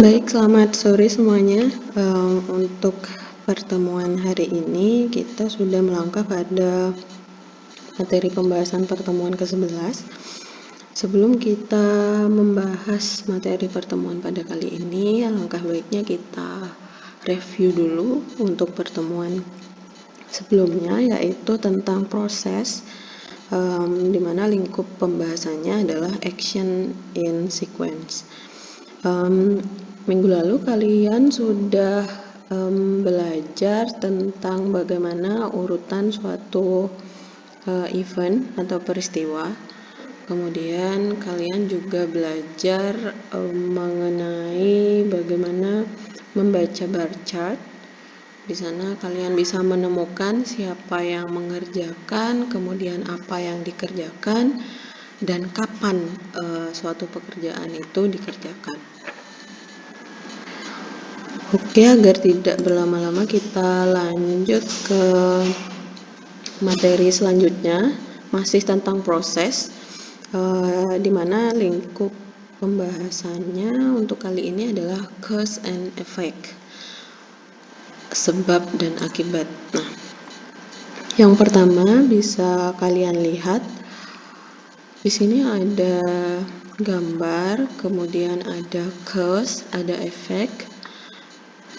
Baik, selamat sore semuanya. Untuk pertemuan hari ini kita sudah melangkah pada materi pembahasan pertemuan ke-11. Sebelum kita membahas materi pertemuan pada kali ini, alangkah baiknya kita review dulu untuk pertemuan sebelumnya, yaitu tentang proses, di mana lingkup pembahasannya adalah action in sequence. Minggu lalu kalian sudah belajar tentang bagaimana urutan suatu event atau peristiwa. Kemudian kalian juga belajar mengenai bagaimana membaca bar chart. Di sana kalian bisa menemukan siapa yang mengerjakan, kemudian apa yang dikerjakan, dan kapan suatu pekerjaan itu dikerjakan. Oke, agar tidak berlama-lama kita lanjut ke materi selanjutnya, masih tentang proses, di mana lingkup pembahasannya untuk kali ini adalah cause and effect, sebab dan akibat. Nah, yang pertama bisa kalian lihat di sini ada gambar, kemudian ada cause, ada effect,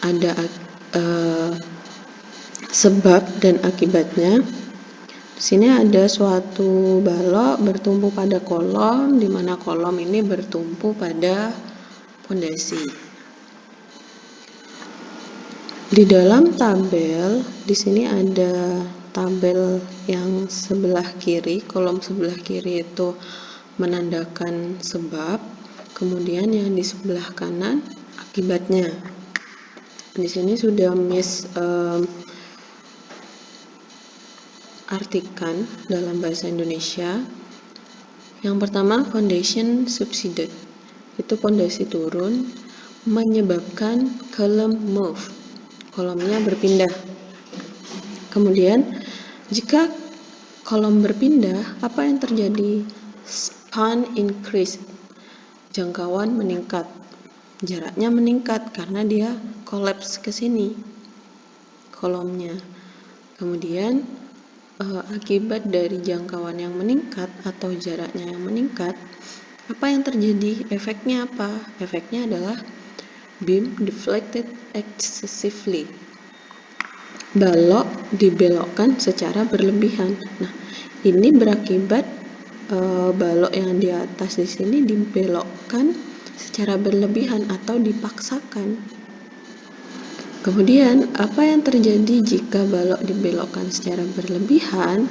ada sebab dan akibatnya. Di sini ada suatu balok bertumpu pada kolom, di mana kolom ini bertumpu pada fondasi. Di dalam tabel, di sini ada tabel yang sebelah kiri, kolom sebelah kiri itu menandakan sebab, kemudian yang di sebelah kanan akibatnya. Di sini sudah artikan dalam bahasa Indonesia. Yang pertama, foundation subsided, itu fondasi turun menyebabkan column move, kolomnya berpindah. Kemudian jika kolom berpindah, apa yang terjadi? Span increase, jangkauan meningkat, jaraknya meningkat karena dia collapse ke sini kolomnya. Kemudian akibat dari jangkauan yang meningkat atau jaraknya yang meningkat, apa yang terjadi? Efeknya apa? Efeknya adalah beam deflected excessively, balok dibelokkan secara berlebihan. Nah, ini berakibat balok yang di atas di sini dibelokkan secara berlebihan atau dipaksakan. Kemudian, apa yang terjadi jika balok dibelokkan secara berlebihan?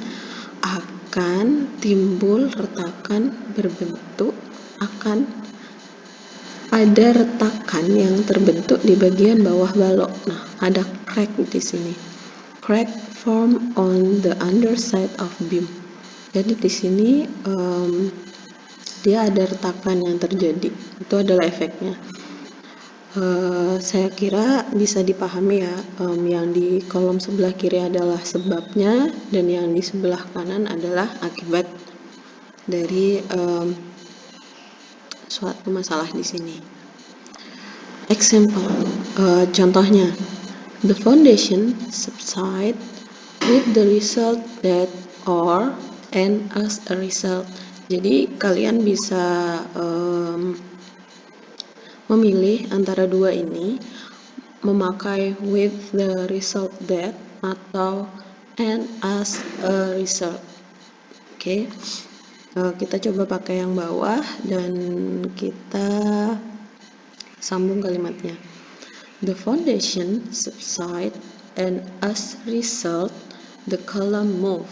Akan timbul retakan berbentuk, akan ada retakan yang terbentuk di bagian bawah balok. Nah, ada crack di sini. Crack form on the underside of beam. Jadi di sini dia ada retakan yang terjadi. Itu adalah efeknya. Saya kira bisa dipahami ya, yang di kolom sebelah kiri adalah sebabnya dan yang di sebelah kanan adalah akibat dari suatu masalah di sini. Example, contohnya, the foundation subside with the result that or and as a result. Jadi kalian bisa memilih antara dua ini, memakai with the result that atau and as a result. Oke. Kita coba pakai yang bawah dan kita sambung kalimatnya. The foundation subside and as result the column move.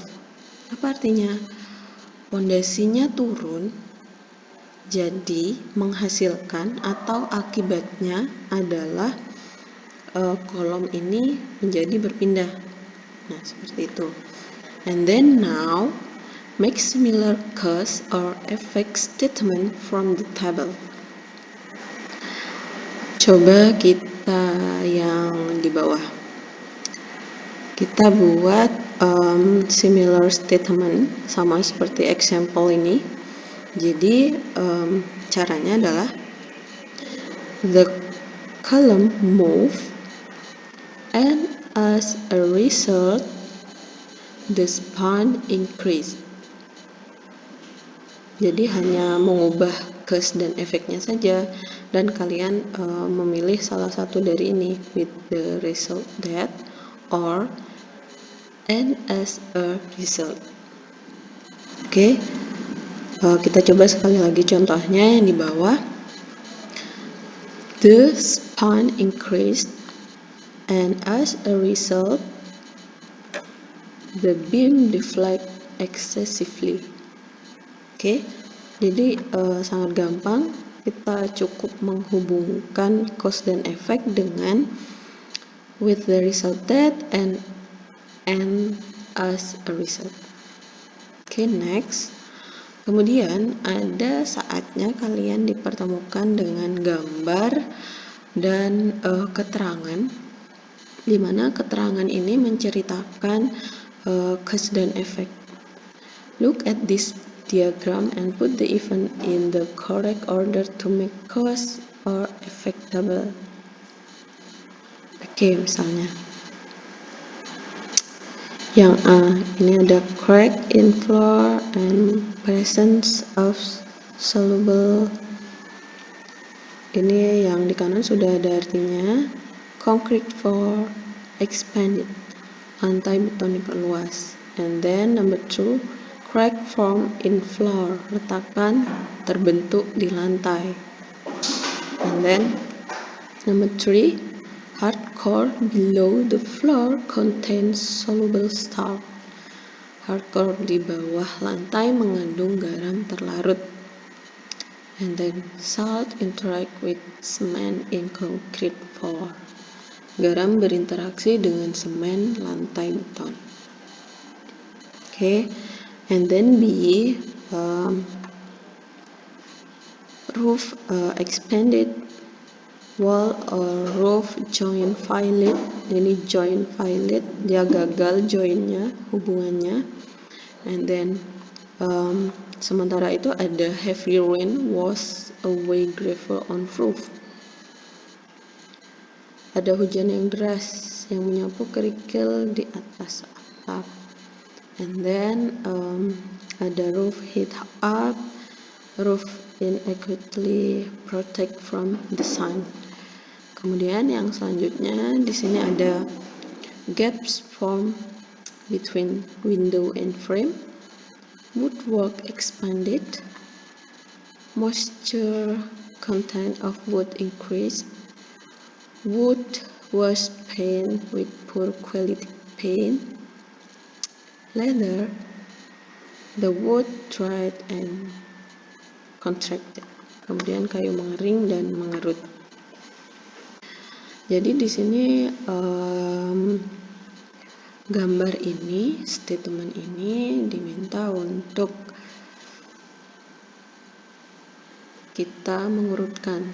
Apa artinya? Fondasinya turun, jadi menghasilkan atau akibatnya adalah kolom ini menjadi berpindah. Nah, seperti itu. And then now make similar cause or effect statement from the table. Coba kita yang di bawah. Kita buat similar statement sama seperti example ini. Jadi caranya adalah the column move, and as a result, the span increase. Jadi hanya mengubah cause dan efeknya saja, dan kalian memilih salah satu dari ini, with the result that, or, and as a result. Oke, kita coba sekali lagi contohnya yang di bawah. The span increased, and as a result, the beam deflect excessively. Oke, jadi sangat gampang, kita cukup menghubungkan cause dan efek dengan with the result that and as a result. Oke, next. Kemudian ada saatnya kalian dipertemukan dengan gambar dan keterangan, di mana keterangan ini menceritakan cause dan efek. Look at this diagram and put the event in the correct order to make cause or effect double. Oke, misalnya yang A, ini ada crack in floor and presence of soluble. Ini yang di kanan sudah ada artinya. Concrete floor expanded, lantai beton diperluas. And then number 2, crack form in floor, retakan terbentuk di lantai. And then number 3, hard core below the floor contains soluble salt. Hard core di bawah lantai mengandung garam terlarut. And then salt interact with cement in concrete floor. Garam berinteraksi dengan semen lantai beton. Okay, and then B, roof expanded, wall or roof joint failed. Ini joint failed, dia gagal jointnya, hubungannya. And then sementara itu ada heavy rain wash away gravel on roof. Ada hujan yang deras yang menyapu kerikil di atas atap. And then ada roof heat up, roof inadequately protect from the sun. Kemudian yang selanjutnya di sini ada gaps form between window and frame, woodwork expanded, moisture content of wood increased, wood was painted with poor quality paint, leather, the wood dried and contracted. Kemudian kayu mengering dan mengerut. Jadi di sini gambar ini, statement ini diminta untuk kita mengurutkan,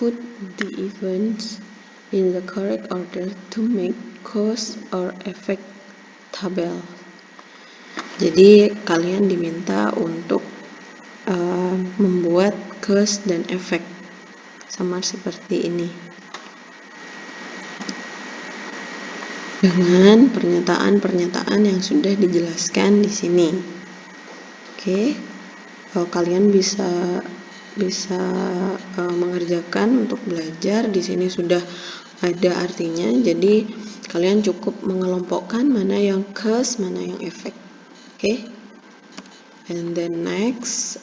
put the events in the correct order to make cause or effect table. Jadi kalian diminta untuk membuat cause dan efek sama seperti ini dengan pernyataan-pernyataan yang sudah dijelaskan di sini. Oke, kalian bisa mengerjakan untuk belajar. Di sini sudah ada artinya, jadi kalian cukup mengelompokkan mana yang cause, mana yang efek. Oke, and then next,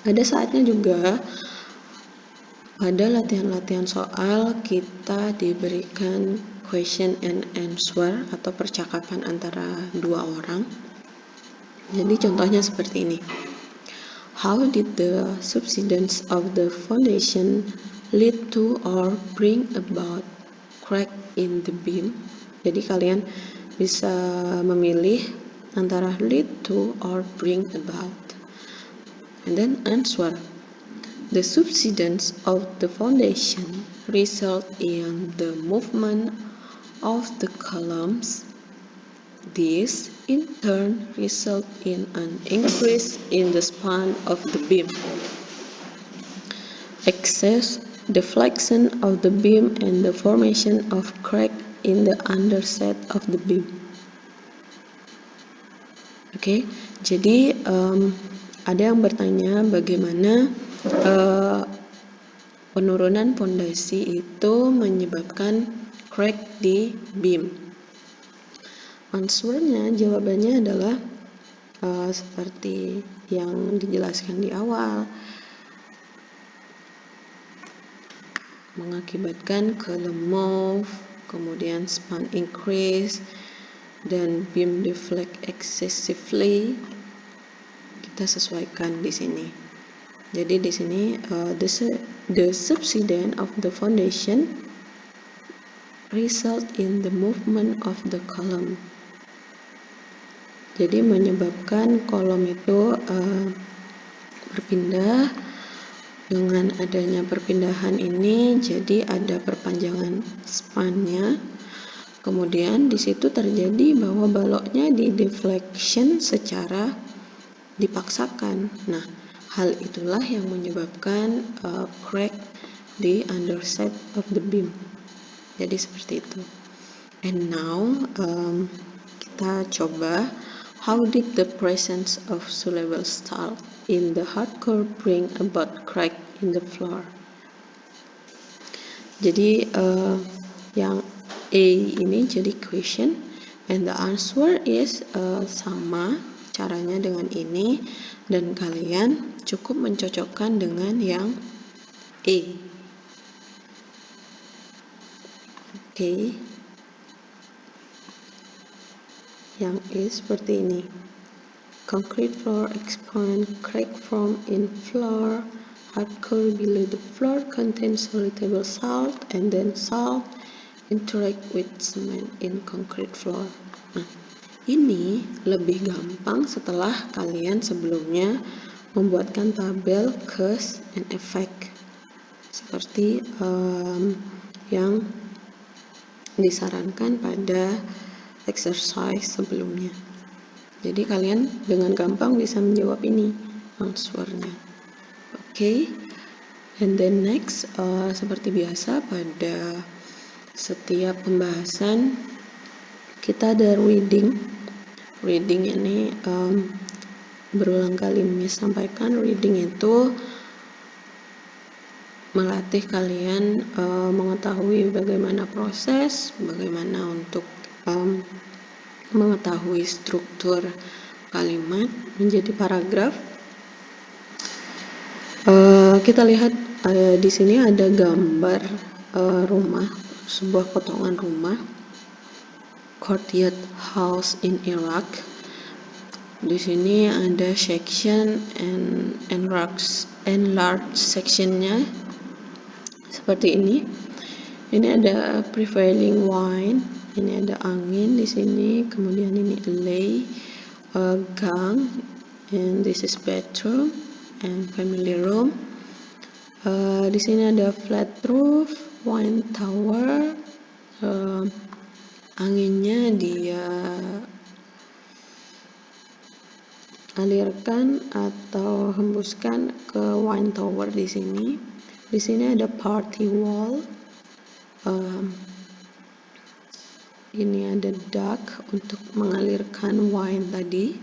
ada saatnya juga pada latihan-latihan soal kita diberikan question and answer atau percakapan antara dua orang. Jadi contohnya seperti ini. How did the subsidence of the foundation lead to or bring about crack in the beam? Jadi kalian bisa memilih antara lead to or bring about. And then answer. The subsidence of the foundation result in the movement of the columns. This in turn result in an increase in the span of the beam. Excess deflection of the beam and the formation of crack in the underside of the beam. Oke, jadi ada yang bertanya bagaimana penurunan pondasi itu menyebabkan crack di beam. Jawabannya adalah seperti yang dijelaskan di awal, mengakibatkan column move, kemudian span increase, dan beam deflect excessively. Kita sesuaikan di sini. Jadi di sini the subsidence of the foundation result in the movement of the column. Jadi menyebabkan kolom itu berpindah. Dengan adanya perpindahan ini, jadi ada perpanjangan spannya. Kemudian di situ terjadi bahwa baloknya di deflection secara dipaksakan. Nah, hal itulah yang menyebabkan crack di underside of the beam. Jadi seperti itu. And now kita coba, how did the presence of Sullivan style in the hardcore bring about crack in the floor? Jadi yang A ini jadi question, and the answer is sama caranya dengan ini, dan kalian cukup mencocokkan dengan yang A. Oke. Yang A seperti ini. Concrete floor expand crack form in floor. Hardcore below the floor contains soluble salt, and then salt interact with cement in concrete floor. Nah, ini lebih gampang setelah kalian sebelumnya membuatkan tabel cause and effect seperti yang disarankan pada exercise sebelumnya. Jadi kalian dengan gampang bisa menjawab ini answernya. Oke. And then next, seperti biasa pada setiap pembahasan kita ada reading. Reading ini berulang kali Miss sampaikan, reading itu melatih kalian mengetahui bagaimana proses, bagaimana untuk mengetahui struktur kalimat menjadi paragraf. Kita lihat di sini ada gambar rumah, sebuah potongan rumah, courtyard house in Iraq. Di sini ada section and enlarge sectionnya seperti ini. Ini ada prevailing wind, ini ada angin di sini, kemudian ini alley, gang, and this is bedroom and family room. Di sini ada flat roof, wind tower, anginnya dia alirkan atau hembuskan ke wind tower di sini. Di sini ada party wall. Ini ada duct untuk mengalirkan wind tadi.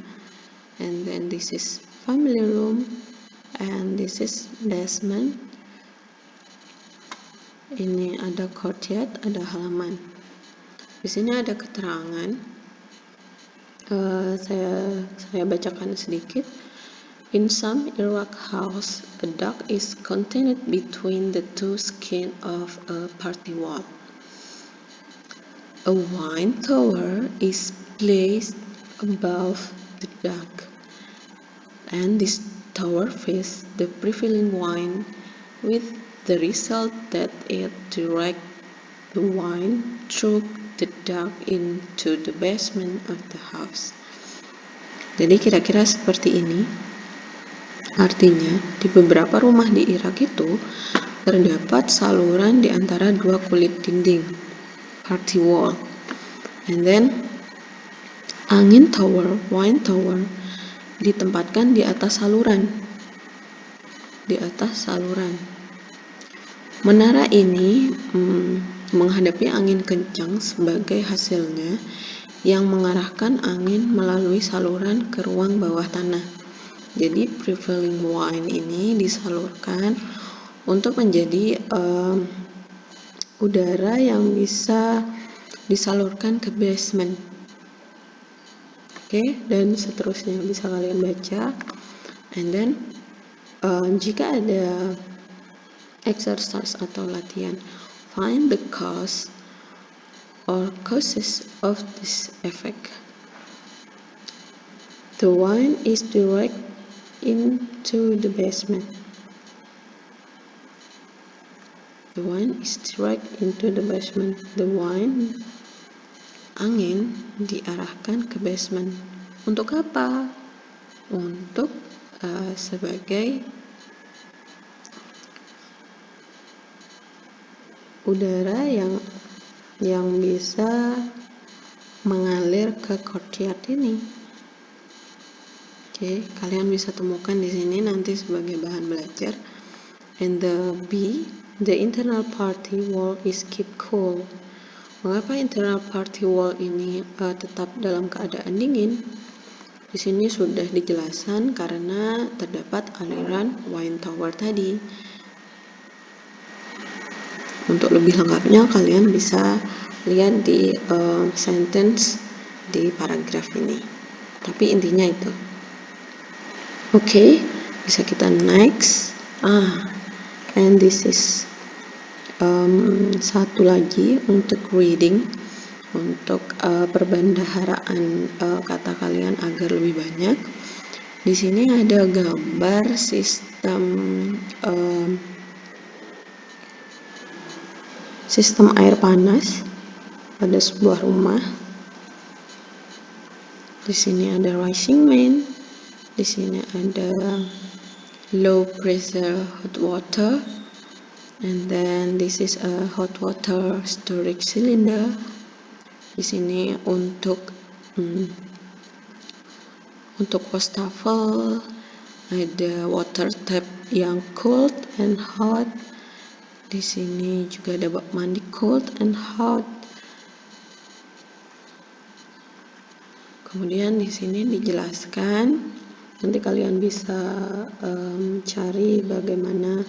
And then this is family room and this is basement. Ini ada courtyard, ada halaman. Di sini ada keterangan. Saya bacakan sedikit. In some Iraq house, a duct is contained between the two skins of a party wall. A wind tower is placed above the duct, and this tower faces the prevailing wind, with the result that it directs the wind through the duct into the basement of the house. Jadi kira-kira seperti ini. Artinya, di beberapa rumah di Irak itu terdapat saluran di antara dua kulit dinding, party wall. And then angin tower, wind tower ditempatkan di atas saluran. Menara ini menghadapi angin kencang sebagai hasilnya yang mengarahkan angin melalui saluran ke ruang bawah tanah. Jadi prevailing wind ini disalurkan untuk menjadi udara yang bisa disalurkan ke basement. Oke, dan seterusnya bisa kalian baca. And then jika ada exercise atau latihan, find the cause or causes of this effect. The wind is direct into the basement. The wind is direct into the basement. The wind, angin diarahkan ke basement. Untuk apa? Untuk sebagai udara yang bisa mengalir ke courtyard ini. Oke, kalian bisa temukan di sini nanti sebagai bahan belajar. And the B, the internal party wall is keep cool. Mengapa internal party wall ini tetap dalam keadaan dingin? Di sini sudah dijelaskan karena terdapat aliran wind tower tadi. Untuk lebih lengkapnya kalian bisa lihat di sentence di paragraf ini. Tapi intinya itu. Oke, bisa kita next. And this is satu lagi untuk reading, untuk perbendaharaan kata kalian agar lebih banyak. Di sini ada gambar sistem air panas pada sebuah rumah. Di sini ada rising main. Di sini ada low pressure hot water, and then this is a hot water storage cylinder. Di sini untuk wastafel ada water tap yang cold and hot. Di sini juga ada bak mandi cold and hot. Kemudian di sini dijelaskan, nanti kalian bisa cari bagaimana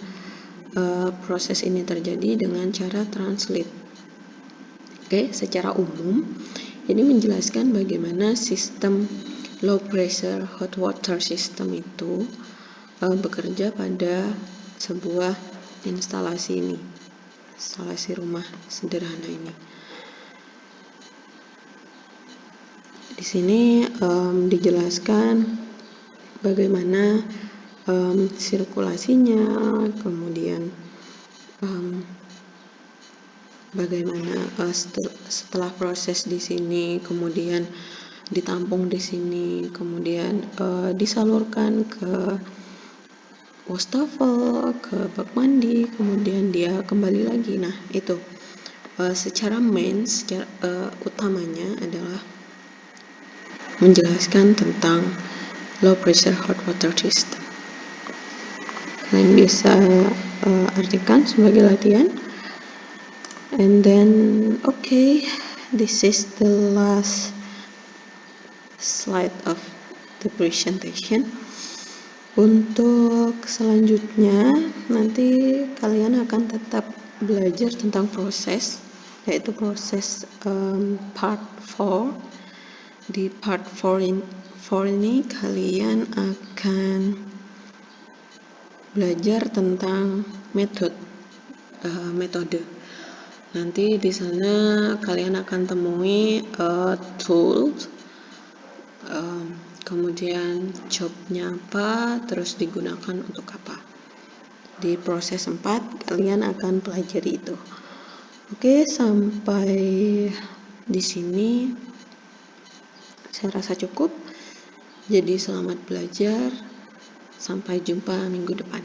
proses ini terjadi dengan cara translate. Oke, secara umum ini menjelaskan bagaimana sistem low pressure hot water system itu bekerja pada sebuah instalasi rumah sederhana ini. Di sini dijelaskan bagaimana sirkulasinya, kemudian bagaimana setelah proses di sini, kemudian ditampung di sini, kemudian disalurkan ke wastafel, ke bak mandi, kemudian dia kembali lagi. Nah, itu secara utamanya adalah menjelaskan tentang low pressure hot water system. Kalian bisa artikan sebagai latihan. And then okay, this is the last slide of the presentation. Untuk selanjutnya nanti kalian akan tetap belajar tentang proses, yaitu proses part 4. Di part 4 ini kalian akan belajar tentang metode. Nanti di sana kalian akan temui tools, kemudian jobnya apa, terus digunakan untuk apa. Di proses 4 kalian akan pelajari itu. Oke, sampai di sini saya rasa cukup. Jadi selamat belajar. Sampai jumpa minggu depan.